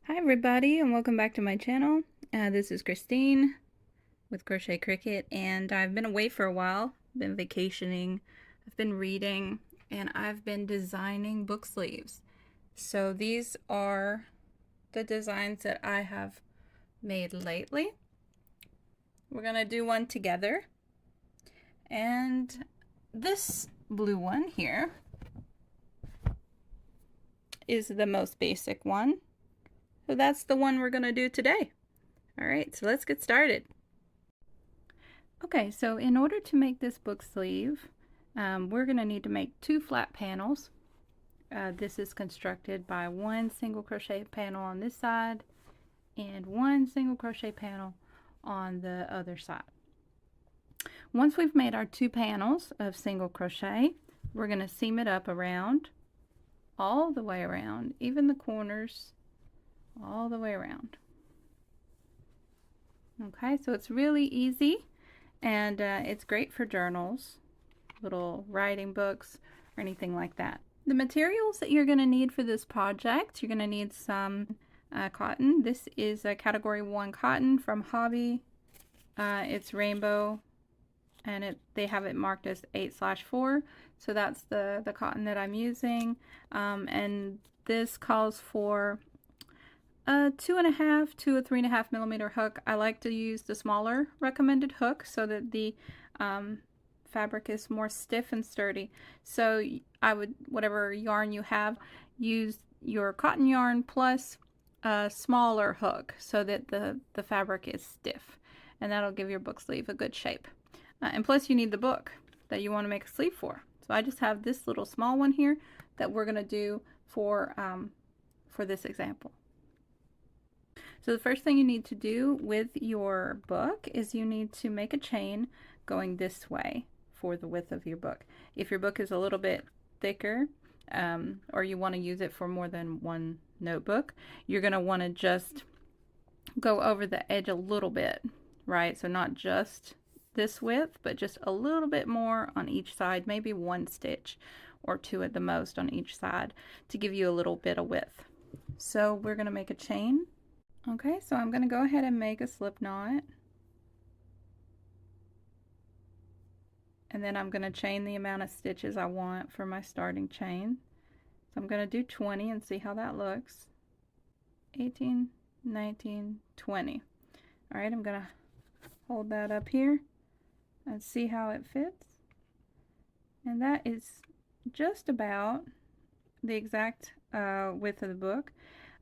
Hi everybody and welcome back to my channel. This is Christine with Crochet Cricket, and I've been away for a while. Been vacationing, I've been reading, and I've been designing book sleeves. So these are the designs that I have made lately. We're gonna do one together, and this blue one here is the most basic one. So that's the one we're gonna do today. Alright, so let's get started. Okay, so in order to make this book sleeve, we're going to need to make 2 flat panels. This is constructed by 1 single crochet panel on this side and 1 single crochet panel on the other side. Once we've made our 2 panels of single crochet, we're going to seam it up around, all the way around, even the corners, all the way around. Okay, so it's really easy. And it's great for journals, little writing books, or anything like that. The materials that you're going to need for this project, you're going to need some cotton. This is a category 1 cotton from Hobby. It's rainbow, and they have it marked as 8/4, so that's the cotton that I'm using. And this calls for a 2.5 to a 3.5 millimeter hook. I like to use the smaller recommended hook so that the fabric is more stiff and sturdy. So I would, whatever yarn you have, use your cotton yarn plus a smaller hook so that the fabric is stiff, and that'll give your book sleeve a good shape. And plus you need the book that you want to make a sleeve for. So I just have this little small one here that we're going to do for this example. So the first thing you need to do with your book is you need to make a chain going this way for the width of your book. If your book is a little bit thicker, or you want to use it for more than one notebook, you're going to want to just go over the edge a little bit, right? So not just this width, but just a little bit more on each side, maybe 1 stitch or 2 at the most on each side to give you a little bit of width. So we're going to make a chain. Okay, so I'm going to go ahead and make a slip knot. And then I'm going to chain the amount of stitches I want for my starting chain. So I'm going to do 20 and see how that looks. 18, 19, 20. Alright, I'm going to hold that up here and see how it fits. And that is just about the exact width of the book.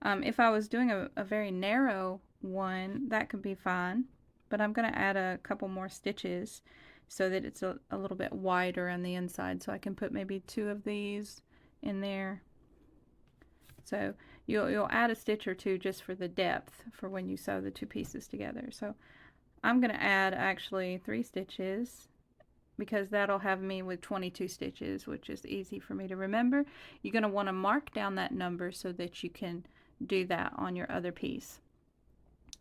If I was doing a very narrow one, that could be fine, but I'm going to add a couple more stitches so that it's a little bit wider on the inside, so I can put maybe 2 of these in there. So you'll add a stitch or 2 just for the depth for when you sew the 2 pieces together. So I'm going to add actually 3 stitches, because that'll have me with 22 stitches, which is easy for me to remember. You're going to want to mark down that number so that you can do that on your other piece.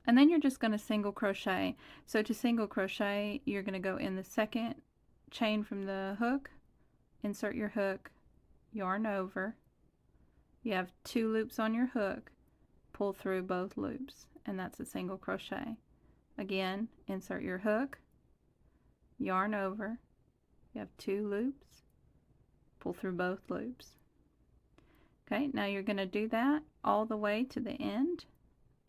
And then you're just going to single crochet. So to single crochet, you're going to go in the second chain from the hook, insert your hook, yarn over. You have 2 loops on your hook, pull through both loops, and that's a single crochet. Again, insert your hook, yarn over. You have 2 loops, pull through both loops. Okay, now you're going to do that all the way to the end,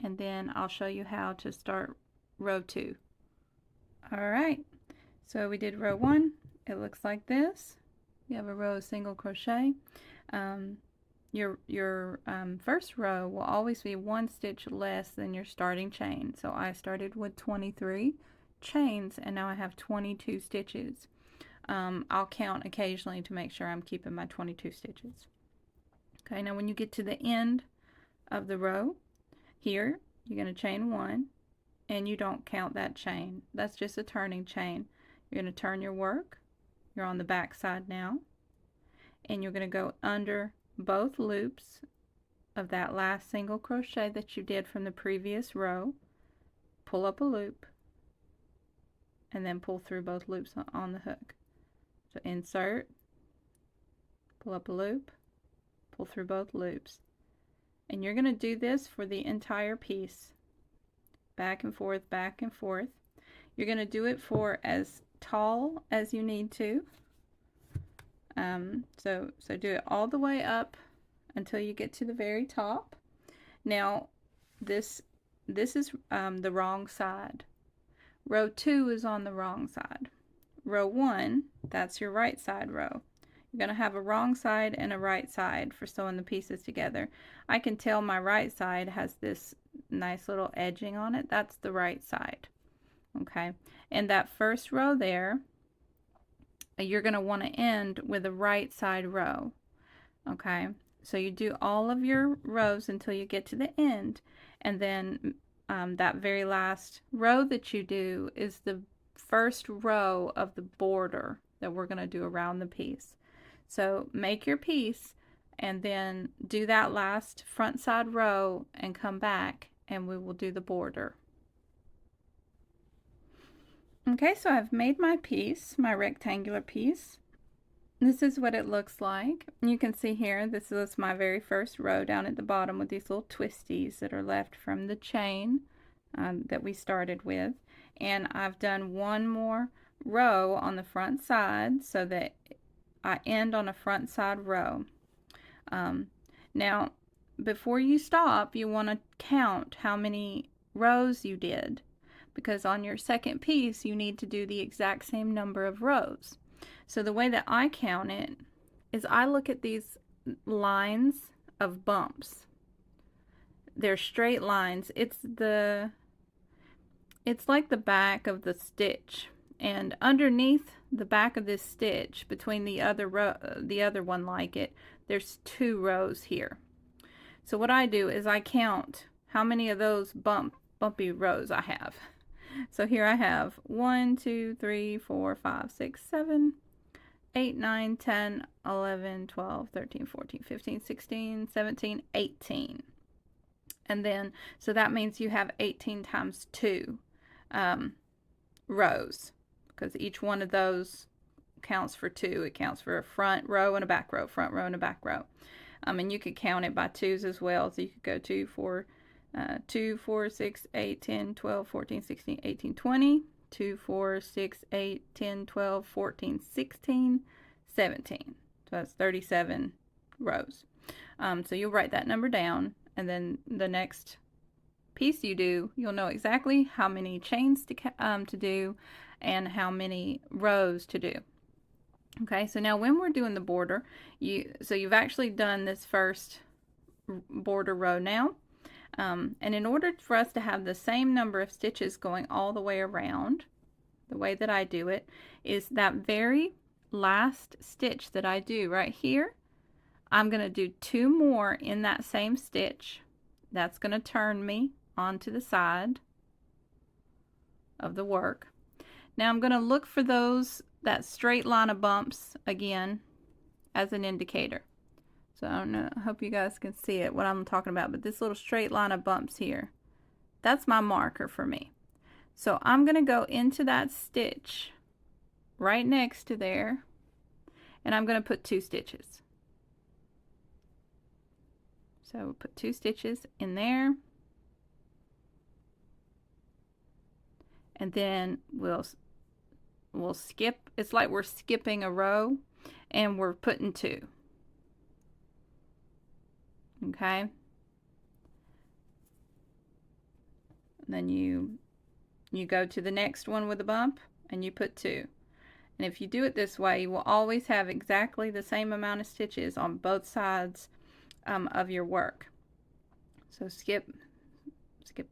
and then I'll show you how to start row 2. Alright, so we did row 1. It looks like this. You have a row of single crochet. Your first row will always be 1 stitch less than your starting chain. So I started with 23 chains, and now I have 22 stitches. I'll count occasionally to make sure I'm keeping my 22 stitches. Okay, now when you get to the end of the row, here, you're going to chain 1, and you don't count that chain. That's just a turning chain. You're going to turn your work. You're on the back side now, and you're going to go under both loops of that last single crochet that you did from the previous row, pull up a loop, and then pull through both loops on the hook. So insert, pull up a loop, pull through both loops. And you're going to do this for the entire piece. Back and forth, back and forth. You're going to do it for as tall as you need to. So do it all the way up until you get to the very top. Now, this is the wrong side. Row 2 is on the wrong side. Row 1, that's your right side row. You're going to have a wrong side and a right side for sewing the pieces together. I can tell my right side has this nice little edging on it. That's the right side. Okay, and that first row there, you're going to want to end with a right side row. Okay, so you do all of your rows until you get to the end, and then that very last row that you do is the first row of the border that we're going to do around the piece. So make your piece and then do that last front side row and come back and we will do the border. Okay, so I've made my piece, my rectangular piece. This is what it looks like. You can see here, this is my very first row down at the bottom with these little twisties that are left from the chain that we started with. And I've done one more row on the front side so that I end on a front side row. Now, before you stop, you want to count how many rows you did, because on your second piece, you need to do the exact same number of rows. So the way that I count it is I look at these lines of bumps. They're straight lines. It's like the back of the stitch, and underneath the back of this stitch, between the other one like it, there's 2 rows here. So what I do is I count how many of those bumpy rows I have. So here I have 1, 2, 3, 4, 5, 6, 7, 8, 9, 10, 11, 12, 13, 14, 15, 16, 17, 18. And then, so that means you have 18 times 2 rows, because each one of those counts for 2. It counts for a front row and a back row, front row and a back row. And you could count it by 2s as well. So you could go 2, 4, 2, 4, 6, 8, 10, 12, 14, 16, 18, 20, 2, 4, 6, 8, 10, 12, 14, 16, 17. So that's 37 rows. So you'll write that number down, and then the next piece you do, you'll know exactly how many chains to do and how many rows to do. Okay, so now when we're doing the border, you've actually done this first border row now. And in order for us to have the same number of stitches going all the way around, the way that I do it is that very last stitch that I do right here, I'm going to do 2 more in that same stitch. That's going to turn me onto the side of the work. Now I'm going to look for that straight line of bumps again as an indicator. So I don't know, I hope you guys can see it, what I'm talking about, but this little straight line of bumps here, that's my marker for me. So I'm going to go into that stitch right next to there, and I'm going to put 2 stitches. So we'll put 2 stitches in there, and then we'll skip. It's like we're skipping a row and we're putting 2. Okay, and then you go to the next one with a bump and you put 2. And if you do it this way, you will always have exactly the same amount of stitches on both sides of your work. So skip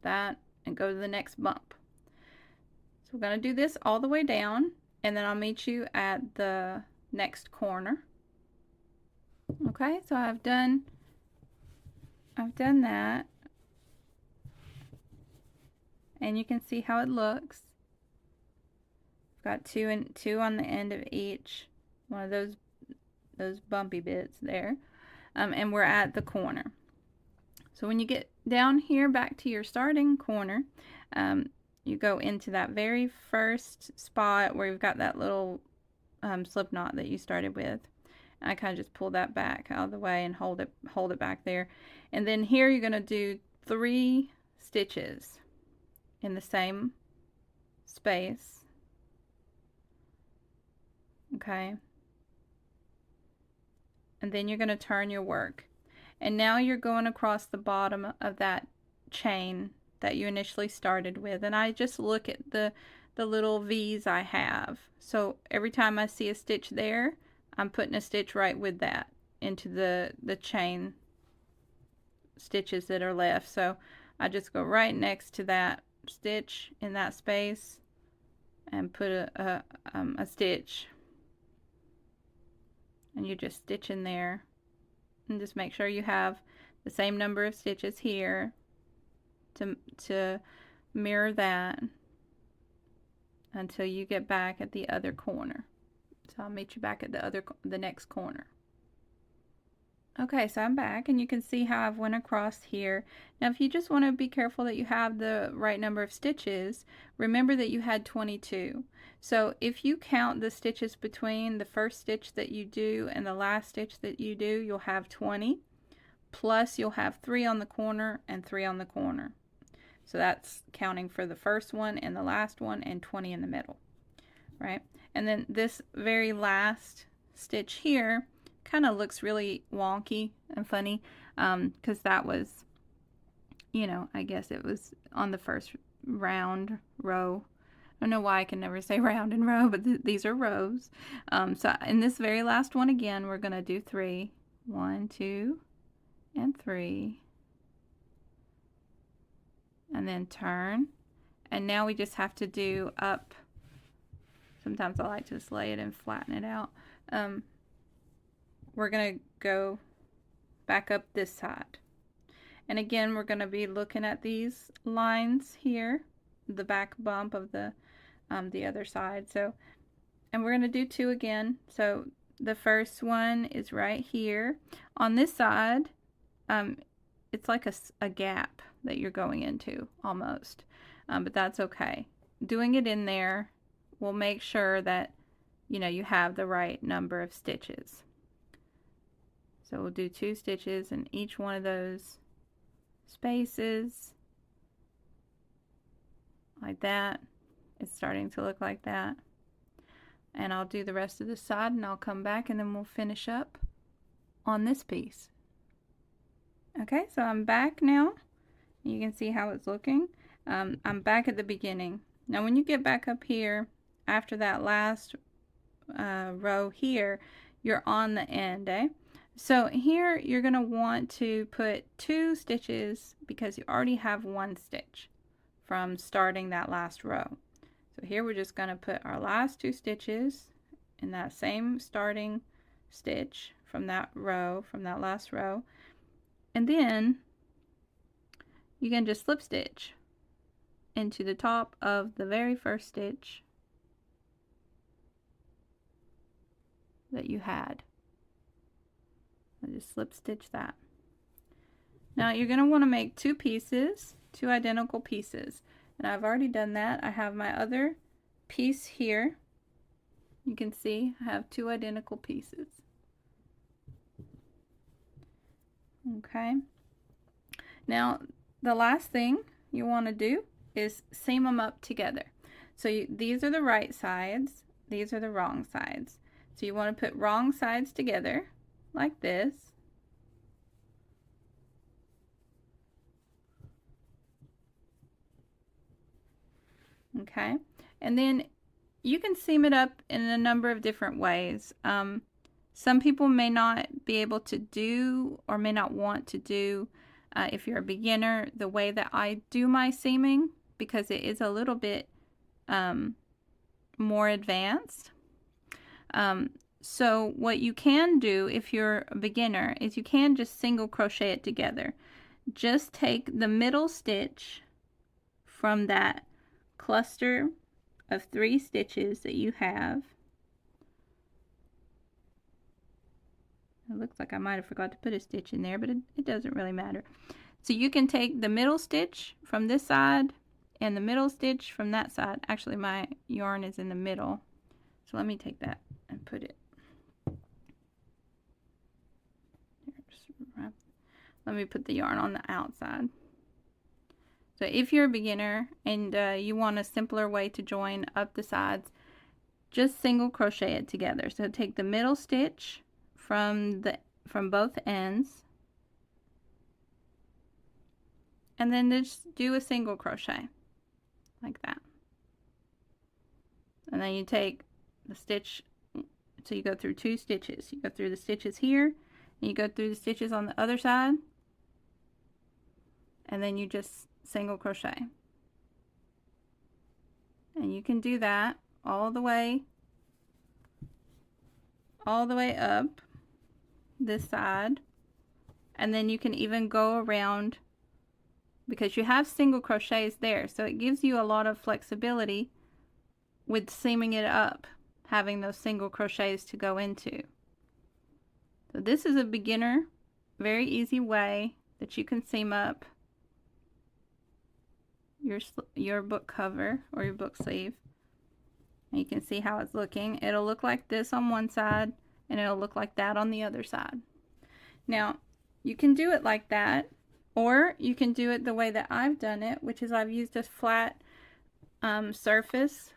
that and go to the next bump. So we're going to do this all the way down, and then I'll meet you at the next corner. Okay, so I've done that, and you can see how it looks. I've got 2 on the end of each one of those bumpy bits there, and we're at the corner. So when you get down here back to your starting corner, you go into that very first spot where you've got that little slip knot that you started with. I kind of just pull that back out of the way and hold it back there. And then here you're going to do 3 stitches in the same space. Okay. And then you're going to turn your work. And now you're going across the bottom of that chain that you initially started with. And I just look at the little V's I have. So every time I see a stitch there, I'm putting a stitch right with that into the chain stitches that are left. So I just go right next to that stitch in that space and put a stitch, and you just stitch in there, and just make sure you have the same number of stitches here to mirror that until you get back at the other corner. So I'll meet you back at the next corner. Okay, so I'm back, and you can see how I've went across here. Now if you just want to be careful that you have the right number of stitches, remember that you had 22. So if you count the stitches between the first stitch that you do and the last stitch that you do, you'll have 20, plus you'll have 3 on the corner and 3 on the corner. So that's counting for the first one and the last one, and 20 in the middle, right? And then this very last stitch here kind of looks really wonky and funny because that was, you know, I guess it was on the first round row. I don't know why I can never say round and row, but these are rows. So in this very last one again, we're going to do 3. 1, 2, and 3. And then turn. And now we just have to do up. Sometimes I like to just lay it and flatten it out. We're going to go back up this side. And again, we're going to be looking at these lines here, the back bump of the other side. So, and we're going to do 2 again. So the first one is right here. On this side, it's like a gap that you're going into almost, but that's okay. Doing it in there will make sure that, you know, you have the right number of stitches. So we'll do 2 stitches in each one of those spaces, like that. It's starting to look like that. And I'll do the rest of the side, and I'll come back, and then we'll finish up on this piece. Okay, so I'm back now. You can see how it's looking. I'm back at the beginning. Now when you get back up here, after that last row here, you're on the end, So here you're going to want to put 2 stitches because you already have 1 stitch from starting that last row. So here we're just going to put our last 2 stitches in that same starting stitch from that row, from that last row. And then you can just slip stitch into the top of the very first stitch that you had. So just slip stitch that. Now you're going to want to make 2 pieces, 2 identical pieces. And I've already done that. I have my other piece here. You can see I have 2 identical pieces. Okay. Now the last thing you want to do is seam them up together. So these are the right sides, these are the wrong sides. So you want to put wrong sides together like this. Okay, and then you can seam it up in a number of different ways. Some people may not be able to do, or may not want to do, if you're a beginner, the way that I do my seaming, because it is a little bit more advanced. So what you can do if you're a beginner is you can just single crochet it together. Just take the middle stitch from that cluster of 3 stitches that you have. It looks like I might have forgot to put a stitch in there, but it doesn't really matter. So you can take the middle stitch from this side and the middle stitch from that side. Actually, my yarn is in the middle, so let me take that and put it let me put the yarn on the outside. So if you're a beginner and you want a simpler way to join up the sides, just single crochet it together. So take the middle stitch from both ends, and then just do a single crochet like that. And then you take the stitch, so you go through 2 stitches. You go through the stitches here, and you go through the stitches on the other side, and then you just single crochet. And you can do that all the way up this side, and then you can even go around, because you have single crochets there, so it gives you a lot of flexibility with seaming it up, having those single crochets to go into. So this is a beginner, very easy way that you can seam up your book cover or your book sleeve. And you can see how it's looking. It'll look like this on one side, and it'll look like that on the other side. Now, you can do it like that, or you can do it the way that I've done it, which is I've used a flat surface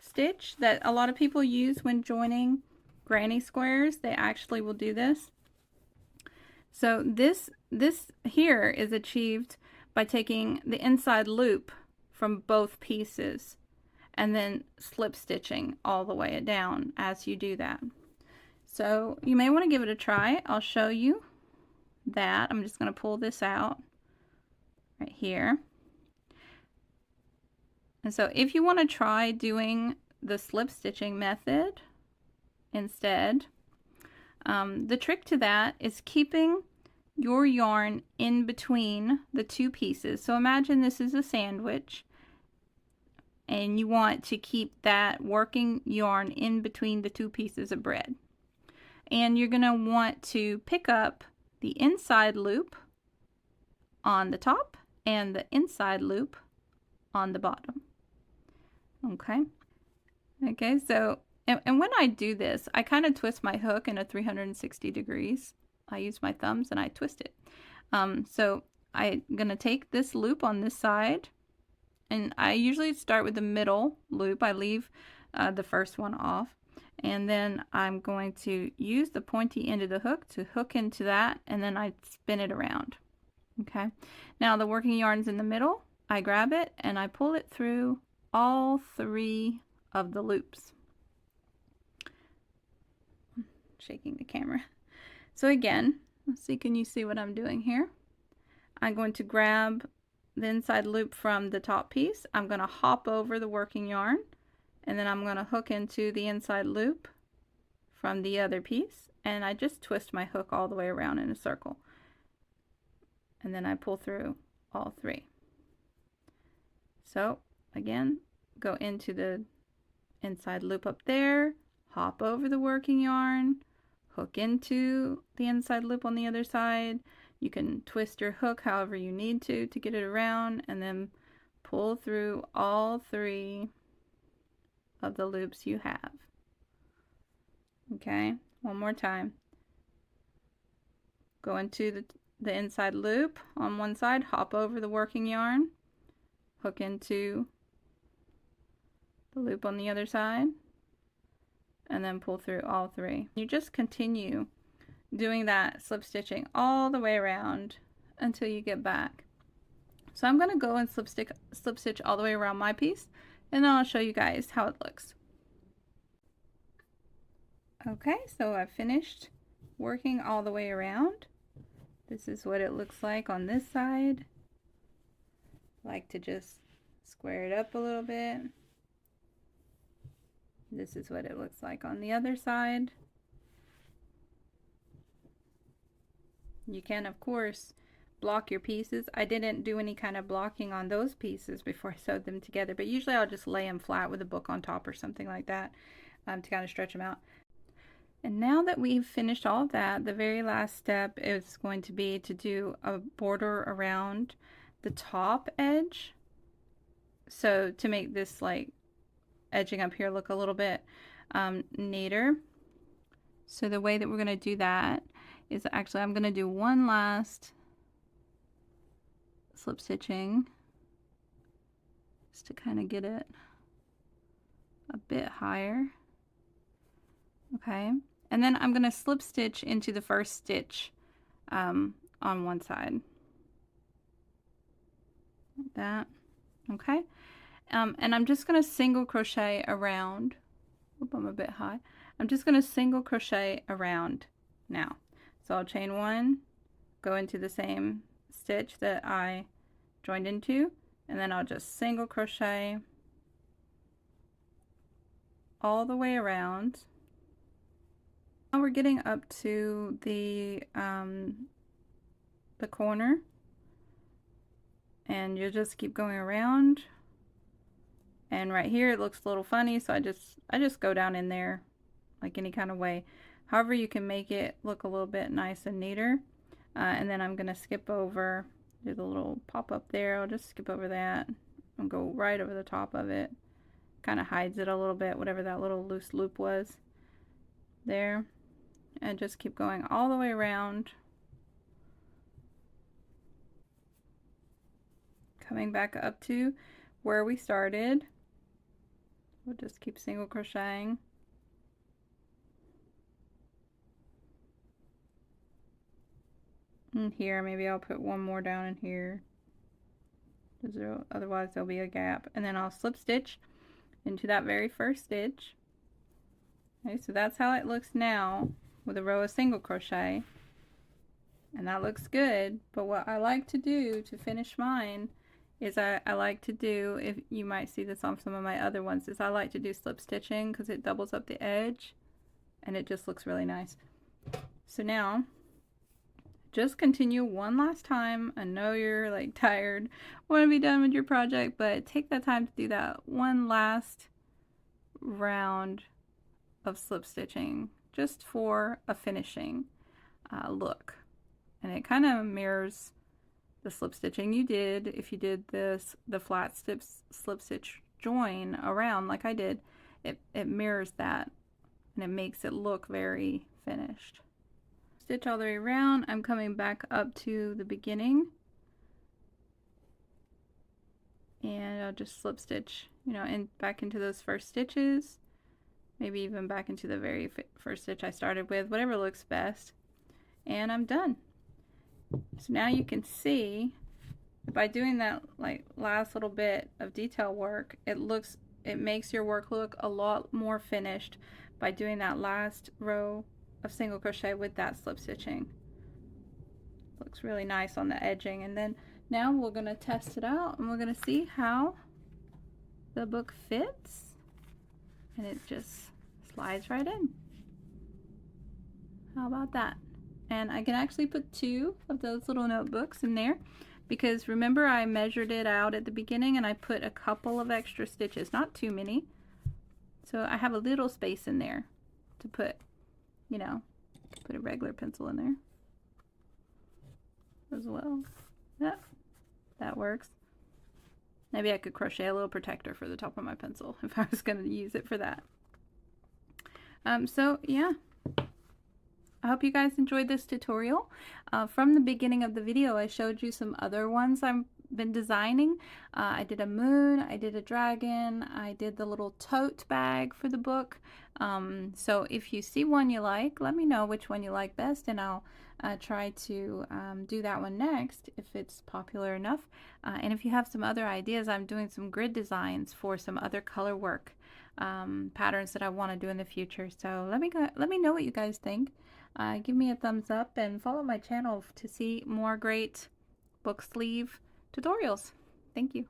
stitch that a lot of people use when joining granny squares. They actually will do this. So this here is achieved by taking the inside loop from both pieces and then slip stitching all the way down as you do that. So you may want to give it a try. I'll show you that. I'm just going to pull this out right here. And so if you want to try doing the slip stitching method instead, the trick to that is keeping your yarn in between the 2 pieces. So imagine this is a sandwich, and you want to keep that working yarn in between the 2 pieces of bread. And you're going to want to pick up the inside loop on the top and the inside loop on the bottom. Okay, so and when I do this, I kind of twist my hook in a 360 degrees. I use my thumbs and I twist it. So I'm going to take this loop on this side, and I usually start with the middle loop. I leave the first one off, and then I'm going to use the pointy end of the hook to hook into that, and then I spin it around. Okay, now the working yarn's in the middle. I grab it and I pull it through all 3 of the loops. Shaking the camera. So again, let's see, can you see what I'm doing here? I'm going to grab the inside loop from the top piece. I'm going to hop over the working yarn, and then I'm going to hook into the inside loop from the other piece, and I just twist my hook all the way around in a circle. And then I pull through all 3. So again, go into the inside loop up there, hop over the working yarn, hook into the inside loop on the other side. You can twist your hook however you need to get it around, and then pull through all 3 of the loops you have. Okay, one more time. Go into the inside loop on one side, hop over the working yarn, hook into the loop on the other side, and then pull through all 3. You just continue doing that slip stitching all the way around until you get back. So I'm going to go and slip stitch all the way around my piece, and then I'll show you guys how it looks. Okay, so I've finished working all the way around. This is what it looks like on this side. I like to just square it up a little bit. This is what it looks like on the other side. You can, of course, block your pieces. I didn't do any kind of blocking on those pieces before I sewed them together, but usually I'll just lay them flat with a book on top or something like that to kind of stretch them out. And now that we've finished all of that, the very last step is going to be to do a border around the top edge. So to make this like edging up here look a little bit neater. So the way that we're going to do that is actually I'm going to do one last slip stitching just to kind of get it a bit higher. Okay, and then I'm going to slip stitch into the first stitch on one side, like that. Okay, and I'm just going to single crochet around. Oop, I'm a bit high. I'm just going to single crochet around now. So I'll chain one, go into the same stitch that I joined into, and then I'll just single crochet all the way around. Now we're getting up to the corner, and you just keep going around. And right here it looks a little funny, so I just go down in there like any kind of way. However you can make it look a little bit nice and neater. And then I'm gonna skip over, there's a little pop up there, I'll just skip over that and go right over the top of it. Kind of hides it a little bit, whatever that little loose loop was there. And just keep going all the way around. Coming back up to where we started. We'll just keep single crocheting. And here, maybe I'll put one more down in here. Otherwise there'll be a gap. And then I'll slip stitch into that very first stitch. Okay, so that's how it looks now with a row of single crochet. And that looks good, but what I like to do to finish mine is I like to do, if you might see this on some of my other ones, is I like to do slip stitching because it doubles up the edge and it just looks really nice. So now just continue one last time. I know you're like tired, want to be done with your project, but take that time to do that one last round of slip stitching just for a finishing look. And it kind of mirrors the slip stitching you did if you did the flat slip stitch join around like I did. It mirrors that and it makes it look very finished. Stitch all the way around. I'm coming back up to the beginning and I'll just slip stitch, you know, back into those first stitches, maybe even back into the very first stitch I started with, whatever looks best, and I'm done. So now you can see by doing that like last little bit of detail work, it makes your work look a lot more finished by doing that last row of single crochet with that slip stitching. Looks really nice on the edging. And then now we're going to test it out and we're going to see how the book fits, and it just slides right in. How about that? And I can actually put 2 of those little notebooks in there because remember I measured it out at the beginning and I put a couple of extra stitches, not too many. So I have a little space in there to put, you know, put a regular pencil in there as well. Yeah, that works. Maybe I could crochet a little protector for the top of my pencil if I was going to use it for that. So yeah. I hope you guys enjoyed this tutorial. From the beginning of the video, I showed you some other ones I've been designing. I did a moon, I did a dragon, I did the little tote bag for the book. So if you see one you like, let me know which one you like best, and I'll try to do that one next if it's popular enough. And if you have some other ideas, I'm doing some grid designs for some other color work patterns that I want to do in the future. So let me know what you guys think. Give me a thumbs up and follow my channel to see more great book sleeve tutorials. Thank you.